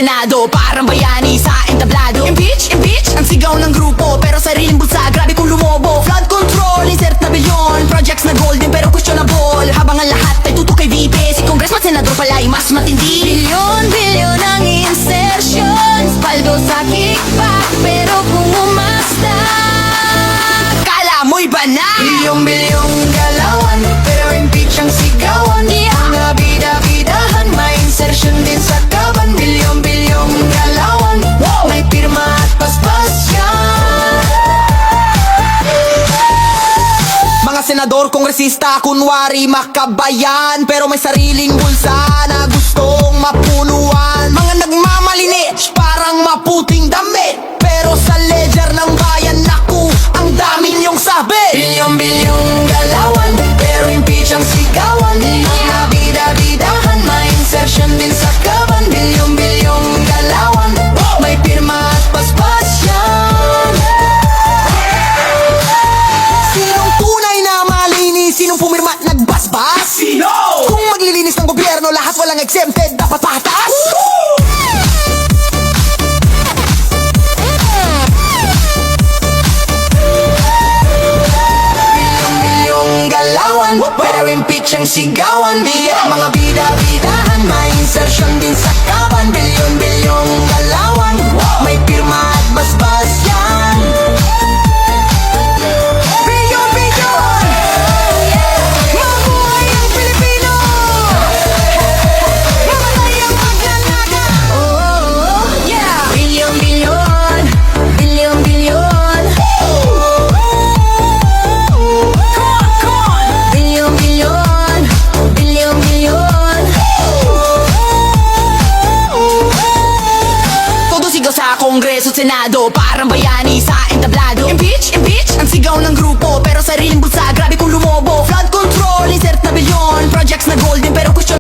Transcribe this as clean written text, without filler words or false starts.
Senado, parang bayani sa entablado. Impeach, impeach, ang sigaw ng grupo, pero sariling bulsa, grabe kung lumobo. Flood control, insert na bilyon, projects na golden pero questionable. Habang ang lahat ay tutok kay VP, si Congressman Senador pala ay mas matindi. Bilyon ang insertions, paldo sa kickback, pero kung umasta, kala mo'y banal. Bilyong galawan, pero impeach ang sigawan. Mga bida-bidahan, may insertion din sa kaban. Bilyong galawan, may pirma at paspas yan. Mga senador, kongresista, kunwari makabayan, pero may sariling bulsa na gustong mapunuan. Mga nagmamalinis, parang maputing damit, pero sa ledger ng bayan, naku, ang dami niyong sabi. Bilyong galawan, pero impeach ang sigawan. Mga bida-bidahan, may insertion din sa kaban. Bilyong galawan, may pirma at paspas yan. Sinong tunay na malinis? Sinong pumirma at nagbasbas? Sino? Kung maglilinis ng gobyerno, lahat walang exempted, dapat patas. Bilyong galawan, pero impeach ang sigawan. Mga bida-bidahan, may insertion din sa kaban. Bilyong galawan, may pirma at basbas yan. Bilyon, mabuhay ang Pilipino, mamatay ang magnanakaw. Oh, yeah. Bilyon, Todo sigaw sa Kongreso, Senado, parang bayani sa entablado. Impeach, impeach, ang sigaw ng grupo, pero sariling bulsa, grabe kung lumobo. Flood control, insert na bilyon, projects na golden pero question